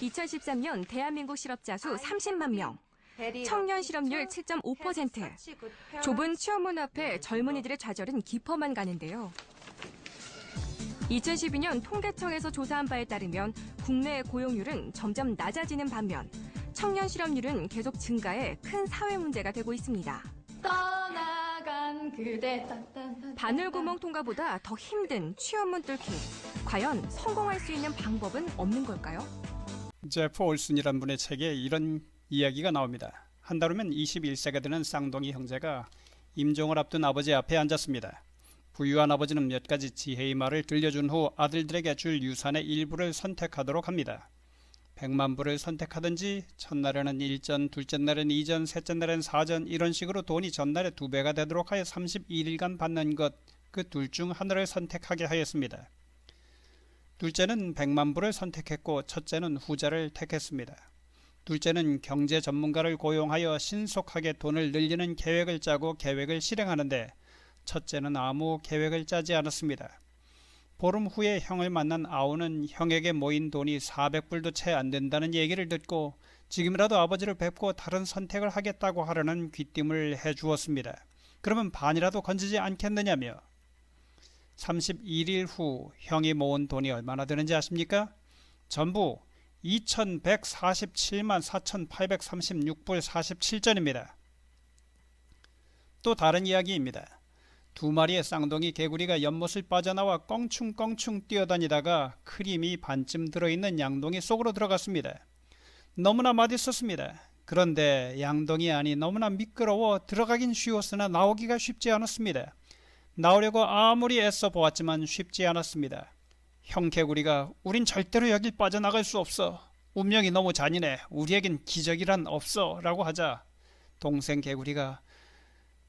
2013년 대한민국 실업자 수 30만 명, 청년 실업률 7.5%, 좁은 취업문 앞에 젊은이들의 좌절은 깊어만 가는데요. 2012년 통계청에서 조사한 바에 따르면 국내 고용률은 점점 낮아지는 반면 청년 실업률은 계속 증가해 큰 사회 문제가 되고 있습니다. 떠나간 그대 바늘구멍 통과보다 더 힘든 취업문 뚫기. 과연 성공할 수 있는 방법은 없는 걸까요? 제프 올슨이란 분의 책에 이런 이야기가 나옵니다. 한 달 후면 21세가 되는 쌍둥이 형제가 임종을 앞둔 아버지 앞에 앉았습니다. 부유한 아버지는 몇 가지 지혜의 말을 들려준 후 아들들에게 줄 유산의 일부를 선택하도록 합니다. 100만 불을 선택하든지 첫날에는 1전, 둘째 날엔 2전, 셋째 날엔 4전 이런 식으로 돈이 전날에 2배가 되도록 하여 31일간 받는 것, 그 둘 중 하나를 선택하게 하였습니다. 둘째는 100만 불을 선택했고 첫째는 후자를 택했습니다. 둘째는 경제 전문가를 고용하여 신속하게 돈을 늘리는 계획을 짜고 계획을 실행하는데 첫째는 아무 계획을 짜지 않았습니다. 보름 후에 형을 만난 아우는 형에게 모인 돈이 400불도 채 안 된다는 얘기를 듣고 지금이라도 아버지를 뵙고 다른 선택을 하겠다고 하려는 귀띔을 해주었습니다. 그러면 반이라도 건지지 않겠느냐며. 31일 후 형이 모은 돈이 얼마나 되는지 아십니까? 전부 2147만 4836불 47전입니다. 또 다른 이야기입니다. 두 마리의 쌍둥이 개구리가 연못을 빠져나와 껑충껑충 뛰어다니다가 크림이 반쯤 들어있는 양동이 속으로 들어갔습니다. 너무나 맛있었습니다. 그런데 양동이 안이 너무나 미끄러워 들어가긴 쉬웠으나 나오기가 쉽지 않았습니다. 나오려고 아무리 애써 보았지만 쉽지 않았습니다. 형 개구리가 우린 절대로 여길 빠져나갈 수 없어. 운명이 너무 잔인해. 우리에겐 기적이란 없어. 라고 하자 동생 개구리가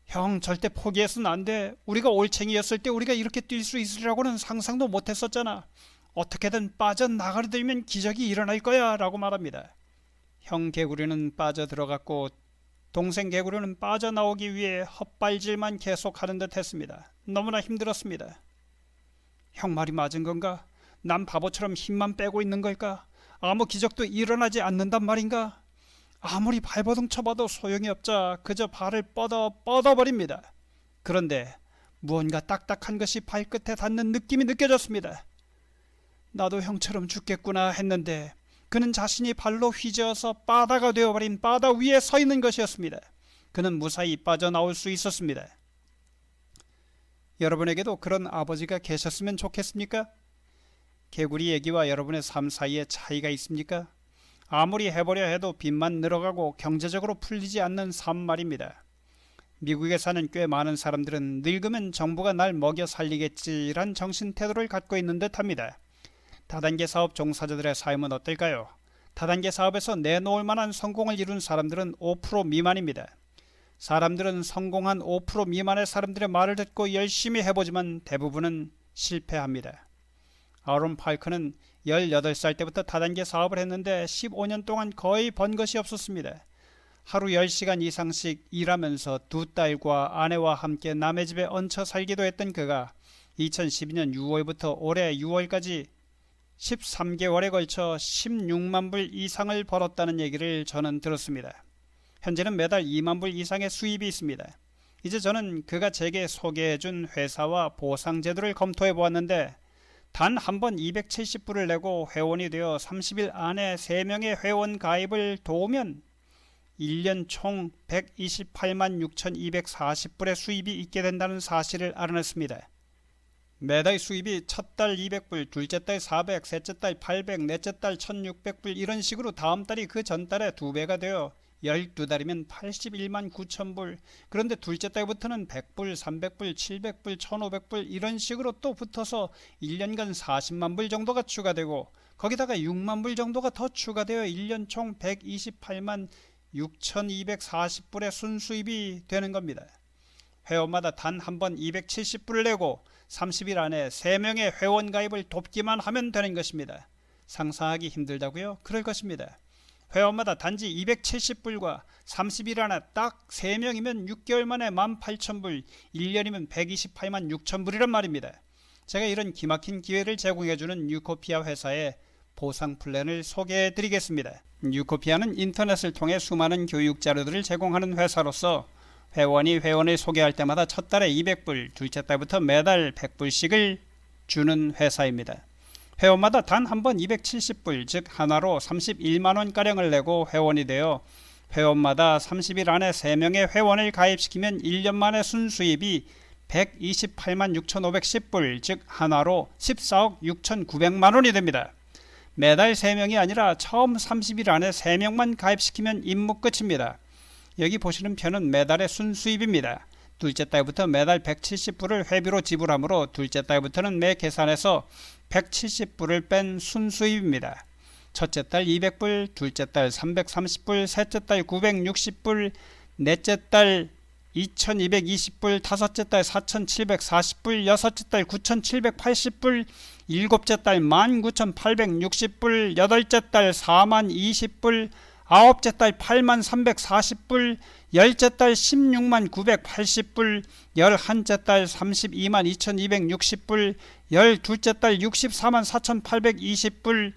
형 절대 포기해서는 안 돼. 우리가 올챙이였을 때 우리가 이렇게 뛸 수 있으리라고는 상상도 못했었잖아. 어떻게든 빠져나가려면 기적이 일어날 거야 라고 말합니다. 형 개구리는 빠져들어갔고 동생 개구리는 빠져나오기 위해 헛발질만 계속하는 듯 했습니다. 너무나 힘들었습니다. 형 말이 맞은 건가? 난 바보처럼 힘만 빼고 있는 걸까? 아무 기적도 일어나지 않는단 말인가? 아무리 발버둥 쳐봐도 소용이 없자 그저 발을 뻗어버립니다. 그런데 무언가 딱딱한 것이 발끝에 닿는 느낌이 느껴졌습니다. 나도 형처럼 죽겠구나 했는데 그는 자신이 발로 휘저어서 바다가 되어버린 바다 위에 서 있는 것이었습니다. 그는 무사히 빠져나올 수 있었습니다. 여러분에게도 그런 아버지가 계셨으면 좋겠습니까? 개구리 얘기와 여러분의 삶 사이에 차이가 있습니까? 아무리 해보려 해도 빚만 늘어가고 경제적으로 풀리지 않는 삶 말입니다. 미국에 사는 꽤 많은 사람들은 늙으면 정부가 날 먹여 살리겠지란 정신태도를 갖고 있는 듯합니다. 다단계 사업 종사자들의 삶은 어떨까요? 다단계 사업에서 내놓을 만한 성공을 이룬 사람들은 5% 미만입니다. 사람들은 성공한 5% 미만의 사람들의 말을 듣고 열심히 해보지만 대부분은 실패합니다. 아론 팔크는 18살 때부터 다단계 사업을 했는데 15년 동안 거의 번 것이 없었습니다. 하루 10시간 이상씩 일하면서 두 딸과 아내와 함께 남의 집에 얹혀 살기도 했던 그가 2012년 6월부터 올해 6월까지 13개월에 걸쳐 16만 불 이상을 벌었다는 얘기를 저는 들었습니다. 현재는 매달 2만 불 이상의 수입이 있습니다. 이제 저는 그가 제게 소개해준 회사와 보상제도를 검토해 보았는데 단 한 번 270불을 내고 회원이 되어 30일 안에 3명의 회원 가입을 도우면 1년 총 128만 6,240불의 수입이 있게 된다는 사실을 알아냈습니다. 매달 수입이 첫 달 200불, 둘째 달 400, 셋째 달 800, 넷째 달 1600불 이런 식으로 다음 달이 그 전달에 2배가 되어 12달이면 81만 9천불, 그런데 둘째 달부터는 100불, 300불, 700불, 1500불 이런 식으로 또 붙어서 1년간 40만 불 정도가 추가되고 거기다가 6만 불 정도가 더 추가되어 1년 총 128만 6,240불의 순수입이 되는 겁니다. 회원마다 단 한 번 270불을 내고 30일 안에 3명의 회원 가입을 돕기만 하면 되는 것입니다. 상상하기 힘들다고요? 그럴 것입니다. 회원마다 단지 270불과 30일 안에 딱 3명이면 6개월 만에 18,000불, 1년이면 128만 6천불이란 말입니다. 제가 이런 기막힌 기회를 제공해주는 뉴코피아 회사에 보상 플랜을 소개해 드리겠습니다. 뉴코피아는 인터넷을 통해 수많은 교육 자료들을 제공하는 회사로서 회원이 회원을 소개할 때마다 첫 달에 200불, 둘째 달부터 매달 100불씩을 주는 회사입니다. 회원마다 단 한 번 270불, 즉 한화로 31만원가량을 내고 회원이 되어 회원마다 30일 안에 3명의 회원을 가입시키면 1년 만에 순수입이 128만 6,510불, 즉 한화로 14억 6,900만원이 됩니다. 매달 3명이 아니라 처음 30일 안에 3명만 가입시키면 임무 끝입니다. 여기 보시는 편은 매달의 순수입입니다. 둘째 달부터 매달 170불을 회비로 지불하므로 둘째 달부터는 매 계산에서 170불을 뺀 순수입입니다. 첫째 달 200불, 둘째 달 330불, 셋째 달 960불, 넷째 달 2220불, 다섯째 달 4740불, 여섯째 달 9780불, 일곱째 달 19860불, 여덟째 달 420불, 아홉째 달 8340불, 열째 달 16980불, 열한째 달 322,2260불, 열둘째 달 644,820불,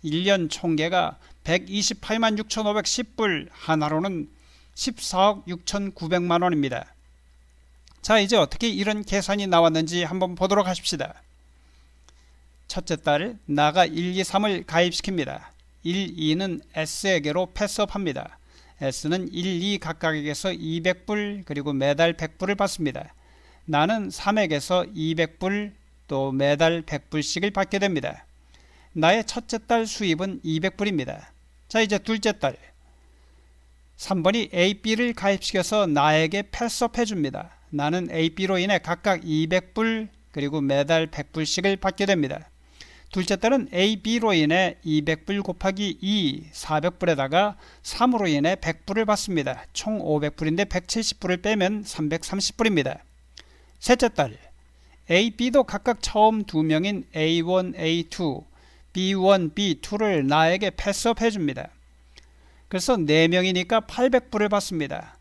1년 총계가 128만 6,510불, 한화로는 14억 6,900만원입니다. 자, 이제 어떻게 이런 계산이 나왔는지 한번 보도록 하십시다. 첫째 달 나가 1, 2, 3을 가입시킵니다. 1, 2는 S에게로 패스업합니다. S는 1, 2 각각에게서 200불 그리고 매달 100불을 받습니다. 나는 3에게서 200불 또 매달 100불씩을 받게 됩니다. 나의 첫째 달 수입은 200불입니다. 자, 이제 둘째 달 3번이 A, B를 가입시켜서 나에게 패스업 해줍니다. 나는 A, B로 인해 각각 200불 그리고 매달 100불씩을 받게 됩니다. 둘째 달은 A, B로 인해 200불 곱하기 2, 400불에다가 3으로 인해 100불을 받습니다. 총 500불인데 170불을 빼면 330불입니다. 셋째 달 A, B도 각각 처음 2명인 A1, A2, B1, B2를 나에게 패스업 해줍니다. 그래서 4명이니까 800불을 받습니다.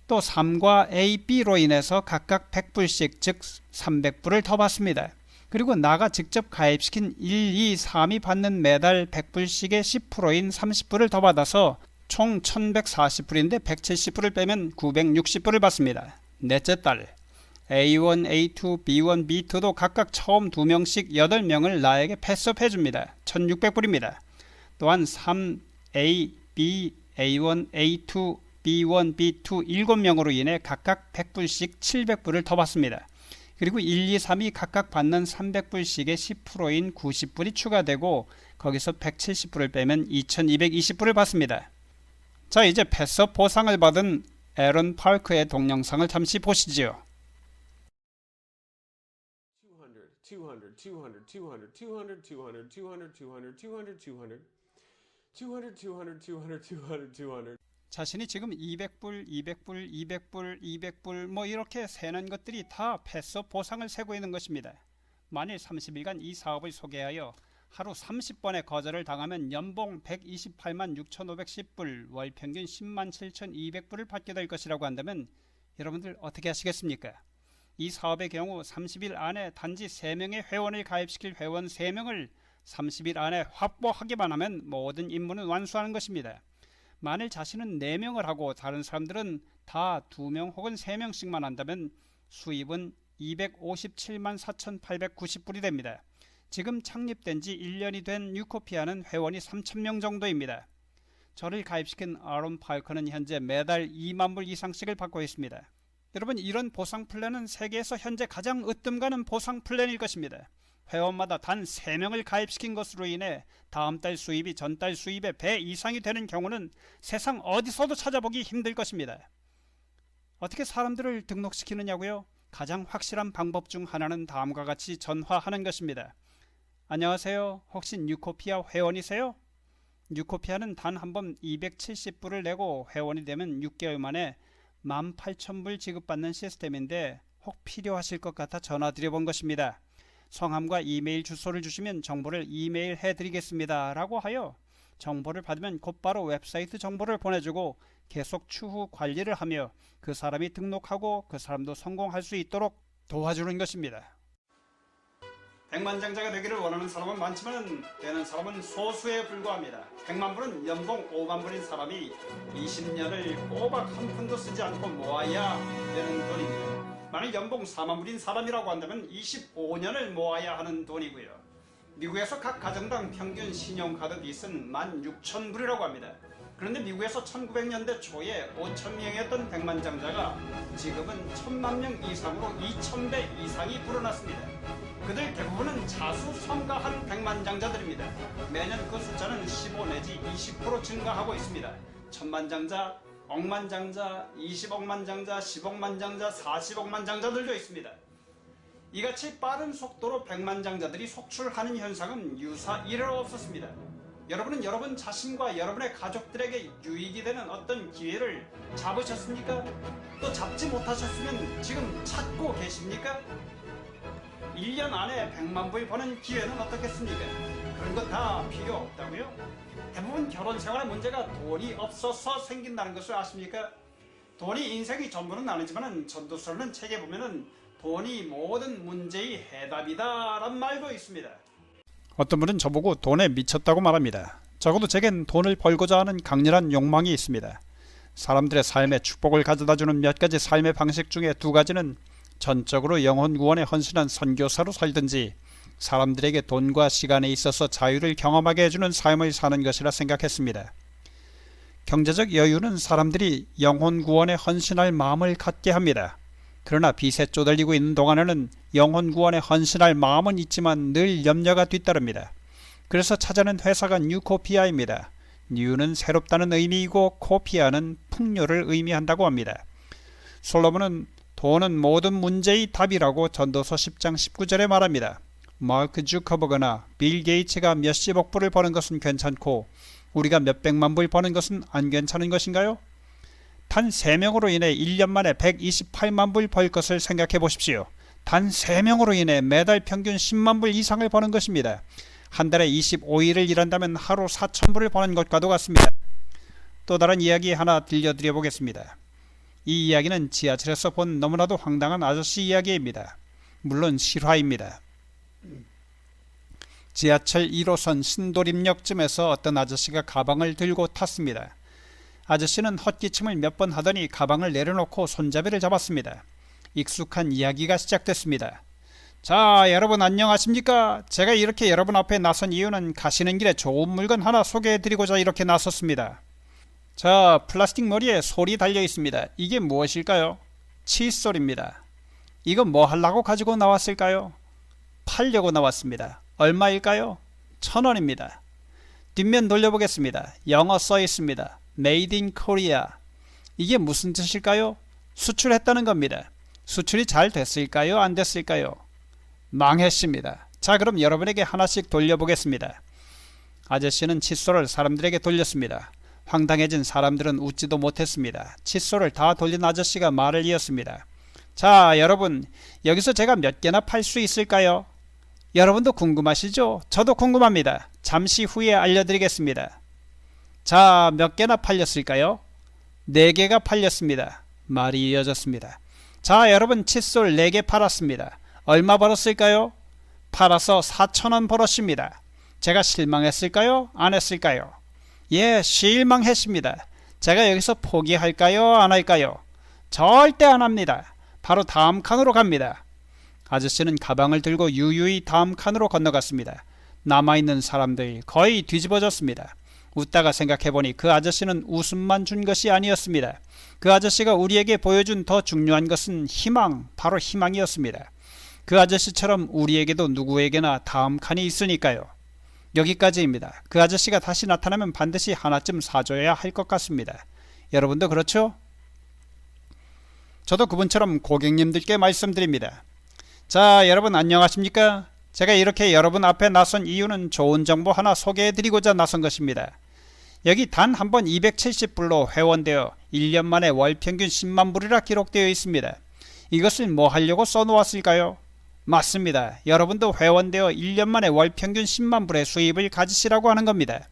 또 3과 A, B로 인해서 각각 100불씩 즉 300불을 더 받습니다. 그리고 나가 직접 가입시킨 1, 2, 3이 받는 매달 100불씩의 10%인 30불을 더 받아서 총 1140불인데 170불을 빼면 960불을 받습니다. 넷째 달 A1, A2, B1, B2도 각각 처음 2명씩 8명을 나에게 패스업 해줍니다. 1600불입니다. 또한 3, A, B, A1, A2, B1, B2 7명으로 인해 각각 100불씩 700불을 더 받습니다. 그리고 1, 2, 3이 각각 받는 300불씩의 10%인 90불이 추가되고 거기서 170불을 빼면 2220불을 받습니다. 자, 이제 패스업 보상을 받은 에런 파크의 동영상을 잠시 보시지요. 200, 200, 200, 200, 200, 200, 200, 200, 200, 200, 200, 200, 200, 200, 200. 자신이 지금 200불, 200불, 200불, 200불 뭐 이렇게 세는 것들이 다 패스업 보상을 세고 있는 것입니다. 만일 30일간 이 사업을 소개하여 하루 30번의 거절을 당하면 연봉 128만 6,510불, 월 평균 10만 7,200불을 받게 될 것이라고 한다면 여러분들 어떻게 하시겠습니까? 이 사업의 경우 30일 안에 단지 3명의 회원을 가입시킬 회원 3명을 30일 안에 확보하기만 하면 모든 임무는 완수하는 것입니다. 만일 자신은 4명을 하고 다른 사람들은 다 2명 혹은 3명씩만 한다면 수입은 257만 4,890불이 됩니다. 지금 창립된 지 1년이 된 뉴코피아는 회원이 3,000명 정도입니다. 저를 가입시킨 아론 파이커는 현재 매달 2만 불 이상씩을 받고 있습니다. 여러분, 이런 보상 플랜은 세계에서 현재 가장 으뜸가는 보상 플랜일 것입니다. 회원마다 단 3명을 가입시킨 것으로 인해 다음 달 수입이 전달 수입의 배 이상이 되는 경우는 세상 어디서도 찾아보기 힘들 것입니다. 어떻게 사람들을 등록시키느냐고요? 가장 확실한 방법 중 하나는 다음과 같이 전화하는 것입니다. 안녕하세요. 혹시 뉴코피아 회원이세요? 뉴코피아는 단 한 번 270불을 내고 회원이 되면 6개월 만에 18,000불 지급받는 시스템인데 혹 필요하실 것 같아 전화드려본 것입니다. 성함과 이메일 주소를 주시면 정보를 이메일 해드리겠습니다 라고 하여 정보를 받으면 곧바로 웹사이트 정보를 보내주고 계속 추후 관리를 하며 그 사람이 등록하고 그 사람도 성공할 수 있도록 도와주는 것입니다. 백만장자가 되기를 원하는 사람은 많지만 되는 사람은 소수에 불과합니다. 100만 불은 연봉 5만 불인 사람이 20년을 꼬박 한 푼도 쓰지 않고 모아야 되는 돈입니다. 만일 연봉 4만 불인 사람이라고 한다면 25년을 모아야 하는 돈이고요. 미국에서 각 가정당 평균 신용카드 빚은 16,000불이라고 합니다. 그런데 미국에서 1900년대 초에 5,000명이었던 백만장자가 지금은 1,000만 명 이상으로 2,000배 이상이 불어났습니다. 그들 대부분은 자수성가한 백만장자들입니다. 매년 그 숫자는 15 내지 20% 증가하고 있습니다. 천만장자, 억만장자, 20억만장자, 10억만장자, 40억만장자들도 있습니다. 이같이 빠른 속도로 백만장자들이 속출하는 현상은 유사 이래로 없었습니다. 여러분은 여러분 자신과 여러분의 가족들에게 유익이 되는 어떤 기회를 잡으셨습니까? 또 잡지 못하셨으면 지금 찾고 계십니까? 1년 안에 100만 불 버는 기회는 어떻겠습니까? 그런 거 다 필요 없다고요? 대부분 결혼 생활의 문제가 돈이 없어서 생긴다는 것을 아십니까? 돈이 인생의 전부는 아니지만 전도서라는 책에 보면은 돈이 모든 문제의 해답이다 라는 말도 있습니다. 어떤 분은 저보고 돈에 미쳤다고 말합니다. 적어도 제겐 돈을 벌고자 하는 강렬한 욕망이 있습니다. 사람들의 삶에 축복을 가져다주는 몇 가지 삶의 방식 중에 두 가지는 전적으로 영혼 구원에 헌신한 선교사로 살든지 사람들에게 돈과 시간에 있어서 자유를 경험하게 해주는 삶을 사는 것이라 생각했습니다. 경제적 여유는 사람들이 영혼 구원에 헌신할 마음을 갖게 합니다. 그러나 빚에 쪼들리고 있는 동안에는 영혼 구원에 헌신할 마음은 있지만 늘 염려가 뒤따릅니다. 그래서 찾아낸 회사가 뉴코피아입니다. 뉴는 새롭다는 의미이고 코피아는 풍요를 의미한다고 합니다. 솔로몬은 돈은 모든 문제의 답이라고 전도서 10장 19절에 말합니다. 마크 주커버거나 빌 게이츠가 몇십억 불을 버는 것은 괜찮고 우리가 몇백만 불 버는 것은 안 괜찮은 것인가요? 단 3명으로 인해 1년 만에 128만 불 벌 것을 생각해 보십시오. 단 3명으로 인해 매달 평균 10만 불 이상을 버는 것입니다. 한 달에 25일을 일한다면 하루 4,000불을 버는 것과도 같습니다. 또 다른 이야기 하나 들려드려 보겠습니다. 이 이야기는 지하철에서 본 너무나도 황당한 아저씨 이야기입니다. 물론 실화입니다. 지하철 1호선 신도림역쯤에서 어떤 아저씨가 가방을 들고 탔습니다. 아저씨는 헛기침을 몇 번 하더니 가방을 내려놓고 손잡이를 잡았습니다. 익숙한 이야기가 시작됐습니다. 자, 여러분 안녕하십니까? 제가 이렇게 여러분 앞에 나선 이유는 가시는 길에 좋은 물건 하나 소개해드리고자 이렇게 나섰습니다. 자, 플라스틱 머리에 솔이 달려 있습니다. 이게 무엇일까요? 칫솔입니다. 이거 뭐 하려고 가지고 나왔을까요? 팔려고 나왔습니다. 얼마일까요? 1,000원입니다. 뒷면 돌려보겠습니다. 영어 써 있습니다. Made in Korea. 이게 무슨 뜻일까요? 수출했다는 겁니다. 수출이 잘 됐을까요? 안 됐을까요? 망했습니다. 자, 그럼 여러분에게 하나씩 돌려보겠습니다. 아저씨는 칫솔을 사람들에게 돌렸습니다. 황당해진 사람들은 웃지도 못했습니다. 칫솔을 다 돌린 아저씨가 말을 이었습니다. 자, 여러분, 여기서 제가 몇 개나 팔 수 있을까요? 여러분도 궁금하시죠? 저도 궁금합니다. 잠시 후에 알려드리겠습니다. 자, 몇 개나 팔렸을까요? 4개가 팔렸습니다. 말이 이어졌습니다. 자, 여러분, 칫솔 4개 팔았습니다. 얼마 벌었을까요? 팔아서 4,000원 벌었습니다. 제가 실망했을까요? 안 했을까요? 예, 실망했습니다. 제가 여기서 포기할까요? 안 할까요? 절대 안 합니다. 바로 다음 칸으로 갑니다. 아저씨는 가방을 들고 유유히 다음 칸으로 건너갔습니다. 남아있는 사람들 거의 뒤집어졌습니다. 웃다가 생각해보니 그 아저씨는 웃음만 준 것이 아니었습니다. 그 아저씨가 우리에게 보여준 더 중요한 것은 희망, 바로 희망이었습니다. 그 아저씨처럼 우리에게도 누구에게나 다음 칸이 있으니까요. 여기까지입니다. 그 아저씨가 다시 나타나면 반드시 하나쯤 사줘야 할 것 같습니다. 여러분도 그렇죠? 저도 그분처럼 고객님들께 말씀드립니다. 자, 여러분 안녕하십니까? 제가 이렇게 여러분 앞에 나선 이유는 좋은 정보 하나 소개해드리고자 나선 것입니다. 여기 단 한 번 270불로 회원되어 1년 만에 월 평균 10만 불이라 기록되어 있습니다. 이것을 뭐 하려고 써놓았을까요? 맞습니다. 여러분도 회원되어 1년 만에 월 평균 10만 불의 수입을 가지시라고 하는 겁니다.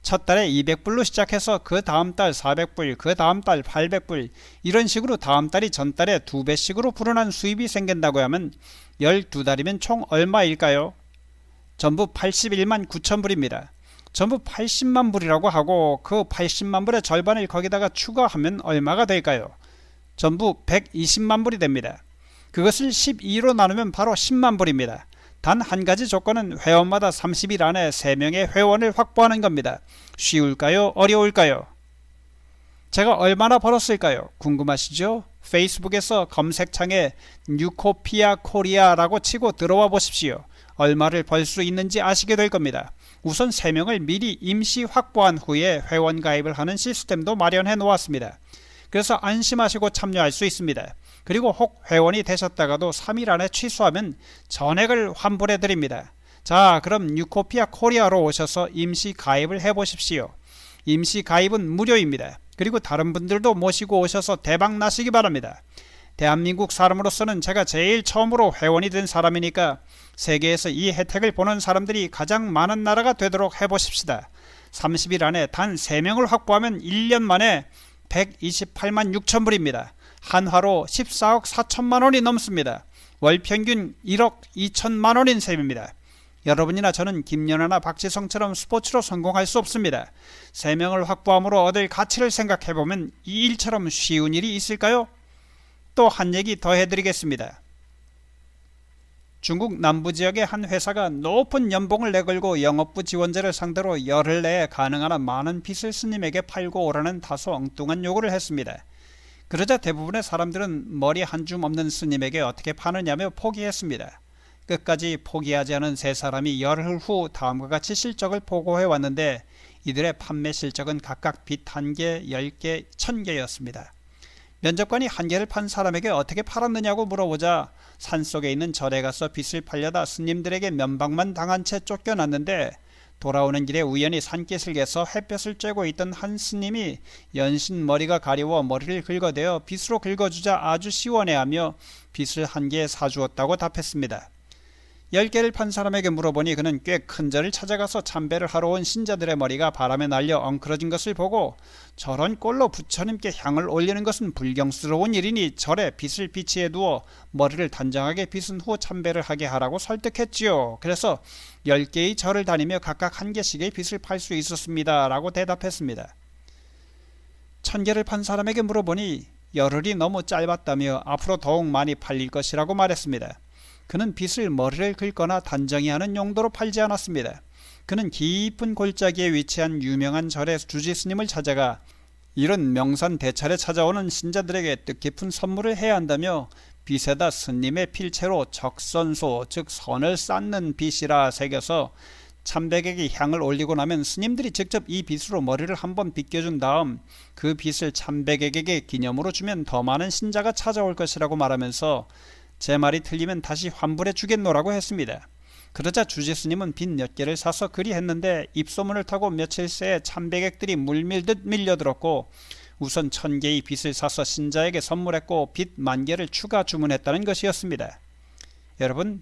첫 달에 200불로 시작해서 그 다음 달 400불, 그 다음 달 800불 이런 식으로 다음 달이 전달에 2배씩으로 불어난 수입이 생긴다고 하면 12달이면 총 얼마일까요? 전부 81만 9천 불입니다. 전부 80만 불이라고 하고 그 80만 불의 절반을 거기다가 추가하면 얼마가 될까요? 전부 120만 불이 됩니다. 그것을 12로 나누면 바로 10만 불입니다. 단 한 가지 조건은 회원마다 30일 안에 3명의 회원을 확보하는 겁니다. 쉬울까요? 어려울까요? 제가 얼마나 벌었을까요? 궁금하시죠? 페이스북에서 검색창에 뉴코피아 코리아라고 치고 들어와 보십시오. 얼마를 벌 수 있는지 아시게 될 겁니다. 우선 3명을 미리 임시 확보한 후에 회원 가입을 하는 시스템도 마련해 놓았습니다. 그래서 안심하시고 참여할 수 있습니다. 그리고 혹 회원이 되셨다가도 3일 안에 취소하면 전액을 환불해 드립니다. 자, 그럼 뉴코피아 코리아로 오셔서 임시 가입을 해 보십시오. 임시 가입은 무료입니다. 그리고 다른 분들도 모시고 오셔서 대박 나시기 바랍니다. 대한민국 사람으로서는 제가 제일 처음으로 회원이 된 사람이니까 세계에서 이 혜택을 보는 사람들이 가장 많은 나라가 되도록 해보십시다. 30일 안에 단 3명을 확보하면 1년 만에 128만 6천 불입니다. 한화로 14억 4천만 원이 넘습니다. 월평균 1억 2천만 원인 셈입니다. 여러분이나 저는 김연아나 박지성처럼 스포츠로 성공할 수 없습니다. 3명을 확보함으로 얻을 가치를 생각해보면 이 일처럼 쉬운 일이 있을까요? 또 한 얘기 더 해드리겠습니다. 중국 남부지역의 한 회사가 높은 연봉을 내걸고 영업부 지원자를 상대로 열흘 내에 가능한 한 많은 빚을 스님에게 팔고 오라는 다소 엉뚱한 요구를 했습니다. 그러자 대부분의 사람들은 머리 한 줌 없는 스님에게 어떻게 파느냐며 포기했습니다. 끝까지 포기하지 않은 세 사람이 열흘 후 다음과 같이 실적을 보고해 왔는데 이들의 판매 실적은 각각 빚 1개, 10개, 1000개였습니다. 면접관이 한 개를 판 사람에게 어떻게 팔았느냐고 물어보자 산속에 있는 절에 가서 빚을 팔려다 스님들에게 면박만 당한 채 쫓겨났는데 돌아오는 길에 우연히 산기슭에서 햇볕을 쬐고 있던 한 스님이 연신 머리가 가려워 머리를 긁어대어 빗으로 긁어주자 아주 시원해하며 빗을 1개 사주었다고 답했습니다. 10개를 판 사람에게 물어보니 그는 꽤 큰 절을 찾아가서 참배를 하러 온 신자들의 머리가 바람에 날려 엉클어진 것을 보고 저런 꼴로 부처님께 향을 올리는 것은 불경스러운 일이니 절에 빗을 비치해 두어 머리를 단정하게 빗은 후 참배를 하게 하라고 설득했지요. 그래서 10개의 절을 다니며 각각 1개씩의 빗을 팔 수 있었습니다. 라고 대답했습니다. 1000개를 판 사람에게 물어보니 열흘이 너무 짧았다며 앞으로 더욱 많이 팔릴 것이라고 말했습니다. 그는 빗을 머리를 긁거나 단정히 하는 용도로 팔지 않았습니다. 그는 깊은 골짜기에 위치한 유명한 절의 주지 스님을 찾아가 이런 명산 대찰에 찾아오는 신자들에게 뜻깊은 선물을 해야 한다며 빗에다 스님의 필체로 적선소 즉 선을 쌓는 빗이라 새겨서 참배객이 향을 올리고 나면 스님들이 직접 이 빗으로 머리를 한번 빗겨준 다음 그 빗을 참배객에게 기념으로 주면 더 많은 신자가 찾아올 것이라고 말하면서 제 말이 틀리면 다시 환불해 주겠노라고 했습니다. 그러자 주지스님은 빗 몇 개를 사서 그리 했는데 입소문을 타고 며칠 새에 참배객들이 물밀듯 밀려들었고 우선 1000개의 빗을 사서 신자에게 선물했고 빗 10,000개를 추가 주문했다는 것이었습니다. 여러분,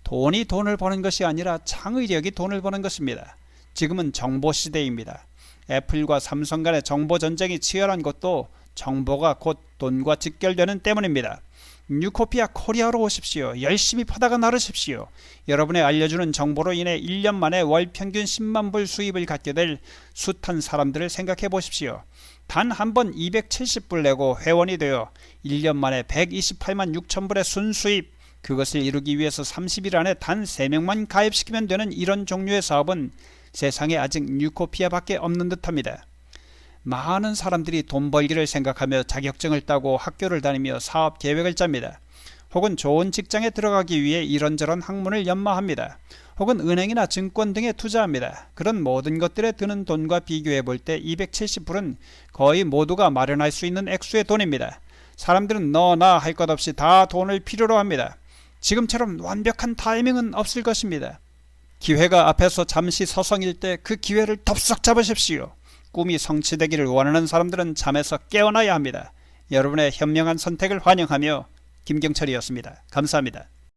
돈이 돈을 버는 것이 아니라 창의력이 돈을 버는 것입니다. 지금은 정보시대입니다. 애플과 삼성 간의 정보전쟁이 치열한 것도 정보가 곧 돈과 직결되는 때문입니다. 뉴코피아 코리아로 오십시오. 열심히 퍼다가 나르십시오. 여러분의 알려주는 정보로 인해 1년 만에 월 평균 10만 불 수입을 갖게 될 숱한 사람들을 생각해 보십시오. 단 한 번 270불 내고 회원이 되어 1년 만에 128만 6천 불의 순수입, 그것을 이루기 위해서 30일 안에 단 3명만 가입시키면 되는 이런 종류의 사업은 세상에 아직 뉴코피아밖에 없는 듯합니다. 많은 사람들이 돈 벌기를 생각하며 자격증을 따고 학교를 다니며 사업 계획을 짭니다. 혹은 좋은 직장에 들어가기 위해 이런저런 학문을 연마합니다. 혹은 은행이나 증권 등에 투자합니다. 그런 모든 것들에 드는 돈과 비교해 볼 때 270불은 거의 모두가 마련할 수 있는 액수의 돈입니다. 사람들은 너나 할 것 없이 다 돈을 필요로 합니다. 지금처럼 완벽한 타이밍은 없을 것입니다. 기회가 앞에서 잠시 서성일 때 그 기회를 덥석 잡으십시오. 꿈이 성취되기를 원하는 사람들은 잠에서 깨어나야 합니다. 여러분의 현명한 선택을 환영하며 김경철이었습니다. 감사합니다.